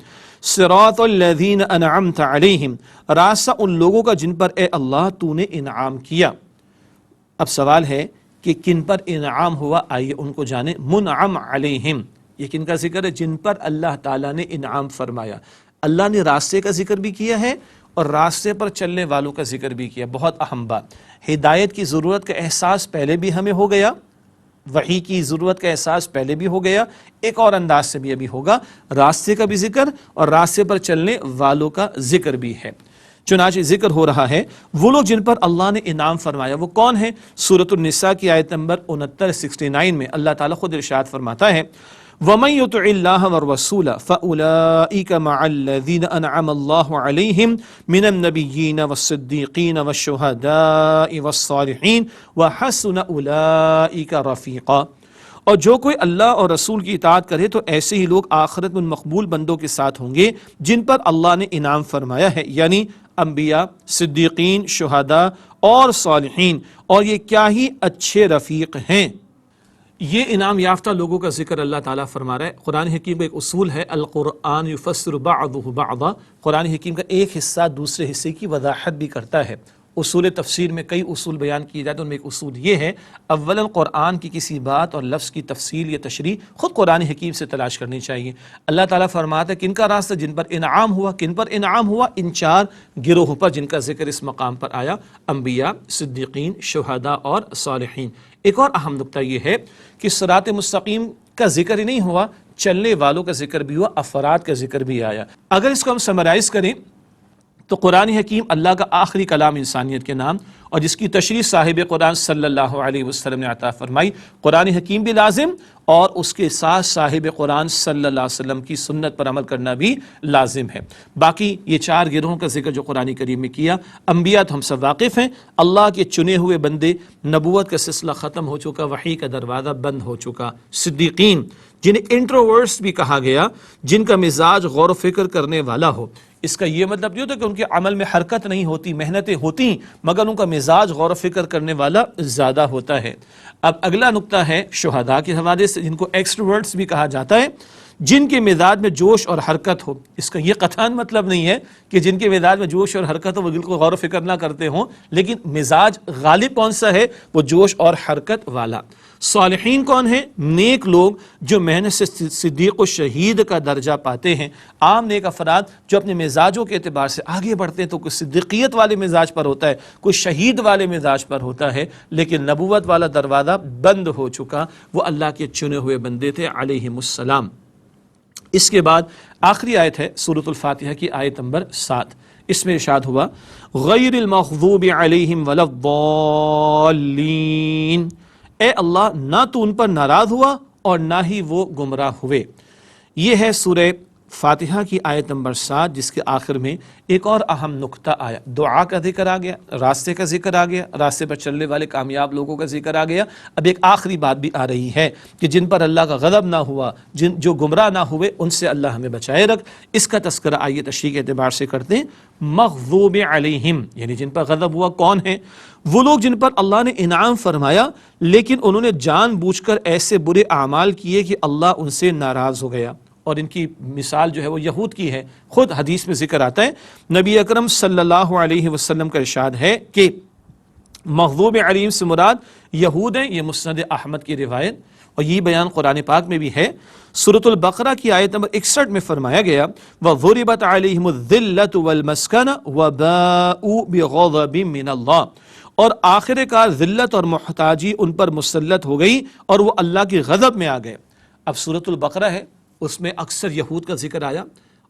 صراط الذین انعمت علیہم، راستہ ان لوگوں کا جن پر اے اللہ تو نے انعام کیا۔ اب سوال ہے کہ کن پر انعام ہوا؟ آئیے ان کو جانیں۔ منعم علیہم، یہ کن کا ذکر ہے؟ جن پر اللہ تعالیٰ نے انعام فرمایا۔ اللہ نے راستے کا ذکر بھی کیا ہے اور راستے پر چلنے والوں کا ذکر بھی کیا۔ بہت اہم بات، ہدایت کی ضرورت کا احساس پہلے بھی ہمیں ہو گیا، وحی کی ضرورت کا احساس پہلے بھی ہو گیا، ایک اور انداز سے بھی ابھی ہوگا، راستے کا بھی ذکر اور راستے پر چلنے والوں کا ذکر بھی ہے۔ چنانچہ ذکر ہو رہا ہے وہ لوگ جن پر اللہ نے انعام فرمایا، وہ کون ہے؟ سورۃ النساء کی آیت نمبر 69 میں اللہ تعالیٰ خود ارشاد فرماتا ہے وَمَن يُطِعِ اللَّهَ وَالرَّسُولَ فَأُولَٰئِكَ مَعَ الَّذِينَ أَنْعَمَ اللَّهُ عَلَيْهِمْ مِنَ النَّبِيِّينَ وَالصِّدِّيقِينَ وَالشُّهَدَاءِ وَالصَّالِحِينَ وَحَسُنَ أُولَٰئِكَ رَفِيقًا۔ اور جو کوئی اللہ اور رسول کی اطاعت کرے تو ایسے ہی لوگ آخرت میں مقبول بندوں کے ساتھ ہوں گے جن پر اللہ نے انعام فرمایا ہے، یعنی انبیاء، صدیقین، شہداء اور صالحین، اور یہ کیا ہی اچھے رفیق ہیں۔ یہ انعام یافتہ لوگوں کا ذکر اللہ تعالیٰ فرما رہا ہے۔ قرآن حکیم کا ایک اصول ہے، القرآن یفسر بعضہ بعضا، قرآن حکیم کا ایک حصہ دوسرے حصے کی وضاحت بھی کرتا ہے۔ اصول تفسیر میں کئی اصول بیان کیے جاتے ہیں، ان میں ایک اصول یہ ہے، اولاً قرآن کی کسی بات اور لفظ کی تفصیل یا تشریح خود قرآن حکیم سے تلاش کرنی چاہیے۔ اللہ تعالیٰ فرماتا ہے کن کا راستہ؟ جن پر انعام ہوا۔ کن پر انعام ہوا؟ ان 4 گروہوں پر جن کا ذکر اس مقام پر آیا، انبیاء، صدیقین، شہداء اور صالحین۔ ایک اور اہم نقطہ یہ ہے کہ صراط مستقیم کا ذکر ہی نہیں ہوا، چلنے والوں کا ذکر بھی ہوا، افراد کا ذکر بھی آیا۔ اگر اس کو ہم سمرائز کریں تو قرآن حکیم اللہ کا آخری کلام انسانیت کے نام، اور جس کی تشریح صاحب قرآن صلی اللہ علیہ وسلم نے عطا فرمائی۔ قرآن حکیم بھی لازم، اور اس کے ساتھ صاحب قرآن صلی اللہ علیہ وسلم کی سنت پر عمل کرنا بھی لازم ہے۔ باقی یہ 4 گروہوں کا ذکر جو قرآن کریم میں کیا، انبیاء تو ہم سب واقف ہیں، اللہ کے چنے ہوئے بندے، نبوت کا سلسلہ ختم ہو چکا، وحی کا دروازہ بند ہو چکا، صدیقین جنہیں انٹروورٹس بھی کہا گیا، جن کا مزاج غور و فکر کرنے والا ہو۔ اس کا یہ مطلب نہیں ہوتا کہ ان کے عمل میں حرکت نہیں ہوتی، محنتیں ہوتی، مگر ان کا مزاج غور و فکر کرنے والا زیادہ ہوتا ہے۔ اب اگلا نقطہ ہے شہداء کے حوالے سے، جن کو ایکسٹروورٹس بھی کہا جاتا ہے، جن کے مزاج میں جوش اور حرکت ہو۔ اس کا یہ قطعاً مطلب نہیں ہے کہ جن کے مزاج میں جوش اور حرکت ہو وہ بالکل غور و فکر نہ کرتے ہوں، لیکن مزاج غالب کون سا ہے؟ وہ جوش اور حرکت والا۔ صالحین کون ہیں؟ نیک لوگ جو محنت سے صدیق و شہید کا درجہ پاتے ہیں۔ عام نیک افراد جو اپنے مزاجوں کے اعتبار سے آگے بڑھتے ہیں تو کوئی صدیقیت والے مزاج پر ہوتا ہے، کوئی شہید والے مزاج پر ہوتا ہے، لیکن نبوت والا دروازہ بند ہو چکا۔ وہ اللہ کے چنے ہوئے بندے تھے علیہم السلام۔ اس کے بعد آخری آیت ہے سورۃ الفاتحہ کی آیت نمبر 7۔ اس میں ارشاد ہوا غیر المغضوب علیہم ولا الضالین، اے اللہ نہ تو ان پر ناراض ہوا اور نہ ہی وہ گمراہ ہوئے۔ یہ ہے سورہ فاتحہ کی آیت نمبر 7، جس کے آخر میں ایک اور اہم نقطہ آیا، دعا کا ذکر آ گیا، راستے کا ذکر آ گیا، راستے پر چلنے والے کامیاب لوگوں کا ذکر آ گیا۔ اب ایک آخری بات بھی آ رہی ہے کہ جن پر اللہ کا غضب نہ ہوا، جو گمراہ نہ ہوئے، ان سے اللہ ہمیں بچائے رکھ۔ اس کا تذکرہ آئیے تشریح کے اعتبار سے کرتے ہیں۔ مغضوب علیہم یعنی جن پر غضب ہوا کون ہیں؟ وہ لوگ جن پر اللہ نے انعام فرمایا لیکن انہوں نے جان بوجھ کر ایسے برے اعمال کیے کہ اللہ ان سے ناراض ہو گیا۔ اور ان کی مثال جو ہے وہ یہود کی ہے، خود حدیث میں ذکر آتا ہے، نبی اکرم صلی اللہ علیہ وسلم کا ارشاد ہے کہ مغضوب علیہم سے مراد یہود ہیں۔ یہ مسند احمد کی روایت، اور یہ بیان قرآن پاک میں بھی ہے۔ سورۃ البقرہ کی آیت نمبر 61 میں فرمایا گیا وَضُرِبَتْ عَلَيْهِمُ الذِّلَّةُ وَالْمَسْكَنَةُ وَبَاءُوا بِغَضَبٍ مِّنَ اللَّهِ، اور آخر کار ذلت اور محتاجی ان پر مسلط ہو گئی اور وہ اللہ کی غضب میں آ گئے۔ اب سورۃ البقرہ ہے، اس میں اکثر یہود کا ذکر آیا،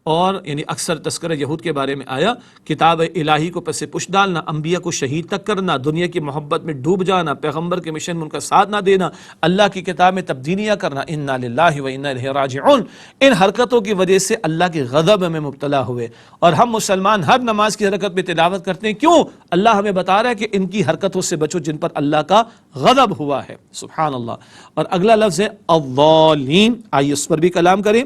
اور یعنی اکثر تذکرہ یہود کے بارے میں آیا۔ کتاب الہی کو پس پش ڈالنا، انبیاء کو شہید تک کرنا، دنیا کی محبت میں ڈوب جانا، پیغمبر کے مشن میں ان کا ساتھ نہ دینا، اللہ کی کتاب میں تبدیلیاں کرنا، انا للہ و انا الیہ راجعون، ان حرکتوں کی وجہ سے اللہ کے غضب میں مبتلا ہوئے۔ اور ہم مسلمان ہر نماز کی حرکت میں تلاوت کرتے ہیں، کیوں؟ اللہ ہمیں بتا رہا ہے کہ ان کی حرکتوں سے بچو جن پر اللہ کا غضب ہوا ہے۔ سبحان اللہ۔ اور اگلا لفظ ہے الضالین، آئیے اس پر بھی کلام کریں۔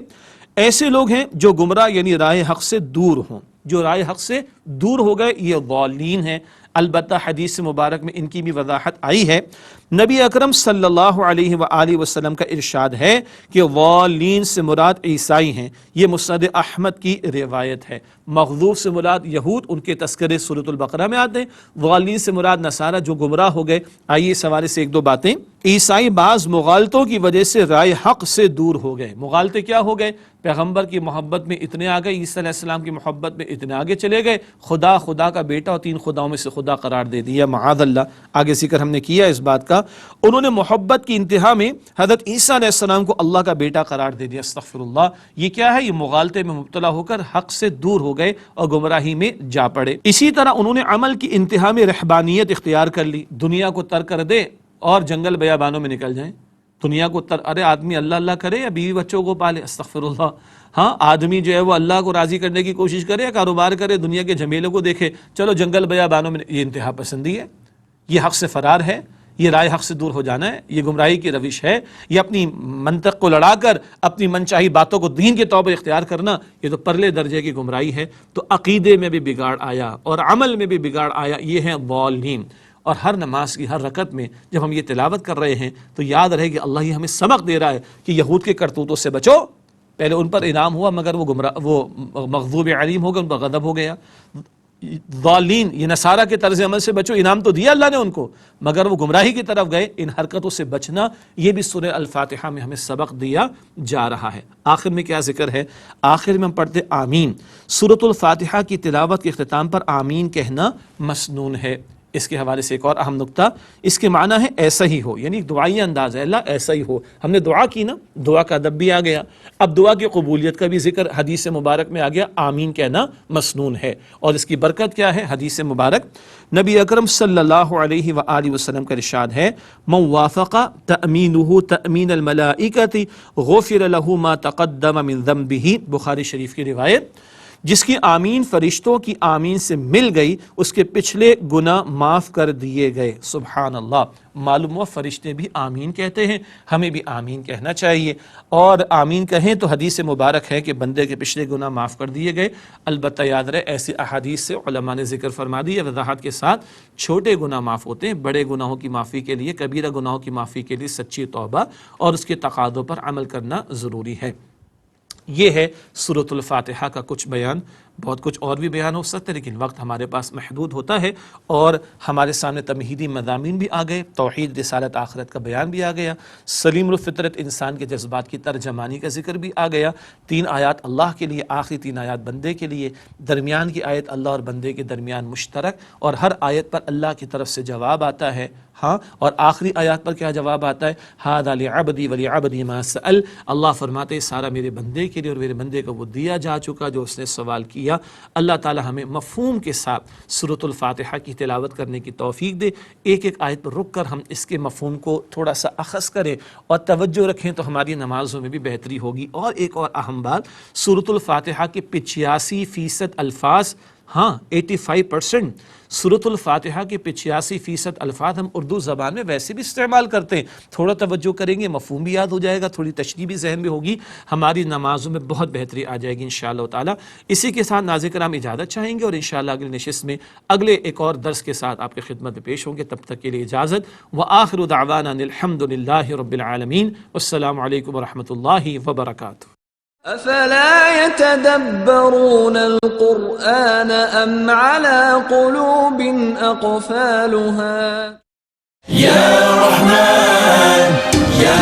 ایسے لوگ ہیں جو گمراہ یعنی راہ حق سے دور ہوں، جو راہ حق سے دور ہو گئے، یہ ضالین ہیں۔ البتہ حدیث مبارک میں ان کی بھی وضاحت آئی ہے۔ نبی اکرم صلی اللہ علیہ وآلہ وسلم کا ارشاد ہے کہ ضالین سے مراد عیسائی ہیں۔ یہ مسند احمد کی روایت ہے۔ مغضوب سے مراد یہود، ان کے تذکرے سورۃ البقرہ میں آتے ہیں۔ ضالین سے مراد نصارہ جو گمراہ ہو گئے۔ آئیے اس حوالے سے ایک دو باتیں۔ عیسائی بعض مغالطوں کی وجہ سے رائے حق سے دور ہو گئے۔ مغالطے کیا ہو گئے؟ پیغمبر کی محبت میں اتنے آ گئے، عیسیٰ علیہ السلام کی محبت میں اتنے آگے چلے گئے، خدا کا بیٹا اور 3 خداؤں میں سے خدا قرار دے دیا، معاذ اللہ۔ آگے ذکر ہم نے کیا اس بات کا۔ انہوں نے محبت کی انتہا میں حضرت عیسیٰ علیہ السلام کو اللہ کا بیٹا قرار دے دیا، استغفر اللہ۔ یہ کیا ہے؟ یہ مغالطے میں مبتلا ہو کر حق سے دور ہو گئے اور گمراہی میں جا پڑے۔ اسی طرح انہوں نے عمل کی انتہا میں رہبانیت اختیار کر لی، دنیا کو ترک کر دے اور جنگل بیابانوں میں نکل جائیں۔ دنیا کو ارے آدمی اللہ اللہ کرے یا بیوی بچوں کو پالے، استغفر اللہ۔ ہاں، آدمی جو ہے وہ اللہ کو راضی کرنے کی کوشش کرے یا کاروبار کرے، دنیا کے جھمیلوں کو دیکھے، چلو جنگل بیابانوں میں، یہ انتہا پسندی ہے، یہ حق سے فرار ہے، یہ رائے حق سے دور ہو جانا ہے، یہ گمراہی کی روش ہے۔ یہ اپنی منطق کو لڑا کر اپنی منچاہی باتوں کو دین کے طور پر اختیار کرنا، یہ تو پرلے درجے کی گمراہی ہے۔ تو عقیدے میں بھی بگاڑ آیا اور عمل میں بھی بگاڑ آیا، یہ ہیں ضالین۔ اور ہر نماز کی ہر رکعت میں جب ہم یہ تلاوت کر رہے ہیں تو یاد رہے کہ اللہ یہ ہمیں سبق دے رہا ہے کہ یہود کے کرتوتوں سے بچو۔ پہلے ان پر انعام ہوا مگر وہ مغضوب علیہم ہو گئے، ان پر غضب ہو گیا۔ ضالین یہ نصارہ کے طرز عمل سے بچو، انعام تو دیا اللہ نے ان کو مگر وہ گمراہی کی طرف گئے۔ ان حرکتوں سے بچنا، یہ بھی سورہ الفاتحہ میں ہمیں سبق دیا جا رہا ہے۔ آخر میں کیا ذکر ہے؟ آخر میں ہم پڑھتے آمین۔ سورۃ الفاتحہ کی تلاوت کے اختتام پر آمین کہنا مسنون ہے۔ اس کے حوالے سے ایک اور اہم نقطہ، اس کے معنی ہے ایسا ہی ہو، یعنی دعائی انداز ہے، اللہ ایسا ہی ہو۔ ہم نے دعا کی نا، دعا کا ادب بھی آ گیا، اب دعا کی قبولیت کا بھی ذکر حدیث مبارک میں آ گیا، آمین کہنا مسنون ہے، اور اس کی برکت کیا ہے؟ حدیث مبارک نبی اکرم صلی اللہ علیہ وآلہ وسلم کا ارشاد ہے، من وافق تأمینہ تأمین الملائکۃ غفر لہ ما تقدم من ذنبہ، بخاری شریف کی روایت، جس کی آمین فرشتوں کی آمین سے مل گئی اس کے پچھلے گناہ معاف کر دیے گئے۔ سبحان اللہ، معلوم ہوا فرشتے بھی آمین کہتے ہیں، ہمیں بھی آمین کہنا چاہیے، اور آمین کہیں تو حدیث مبارک ہے کہ بندے کے پچھلے گناہ معاف کر دیے گئے۔ البتہ یاد رہے ایسی احادیث سے علماء نے ذکر فرما دی ہے وضاحت کے ساتھ، چھوٹے گناہ معاف ہوتے ہیں، بڑے گناہوں کی معافی کے لیے، کبیرہ گناہوں کی معافی کے لیے سچی توبہ اور اس کے تقاضوں پر عمل کرنا ضروری ہے۔ یہ ہے سورۃ الفاتحہ کا کچھ بیان، بہت کچھ اور بھی بیان ہو سکتا ہے لیکن وقت ہمارے پاس محدود ہوتا ہے، اور ہمارے سامنے تمہیدی مضامین بھی آ گئے، توحید، رسالت، آخرت کا بیان بھی آ گیا، سلیم الفطرت انسان کے جذبات کی ترجمانی کا ذکر بھی آ گیا، 3 آیات اللہ کے لیے، آخری 3 آیات بندے کے لیے، درمیان کی آیت اللہ اور بندے کے درمیان مشترک، اور ہر آیت پر اللہ کی طرف سے جواب آتا ہے، ہاں، اور آخری آیات پر کیا جواب آتا ہے؟ ھذا لعبدی ولعبدی ما سأل، اللہ فرماتے ہیں سارا میرے بندے کے لیے اور میرے بندے کو وہ دیا جا چکا جو اس نے سوال کیا۔ اللہ تعالی ہمیں مفہوم کے ساتھ سورۃ الفاتحہ کی تلاوت کرنے کی توفیق دے، ایک ایک آیت پر رک کر ہم اس کے مفہوم کو تھوڑا سا اخذ کریں اور توجہ رکھیں تو ہماری نمازوں میں بھی بہتری ہوگی۔ اور ایک اور اہم بات، سورۃ الفاتحہ کے 85% الفاظ، ہاں 85%، سورۃ الفاتحہ کے 85% الفاظ ہم اردو زبان میں ویسے بھی استعمال کرتے ہیں، تھوڑا توجہ کریں گے مفہوم بھی یاد ہو جائے گا، تھوڑی تشریح بھی ذہن میں ہوگی، ہماری نمازوں میں بہت بہتری آ جائے گی انشاءاللہ تعالی۔ اسی کے ساتھ ناظرین کرام اجازت چاہیں گے، اور انشاءاللہ اگلی نشست میں اگلے ایک اور درس کے ساتھ آپ کی خدمت میں پیش ہوں گے، تب تک کے لیے اجازت، وآخر دعوانا الحمدللہ رب العالمین، والسلام علیکم ورحمۃ اللہ وبرکاتہ۔ افلا يتدبرون القرآن ام على قلوب اقفالها؟ یا رحمان یا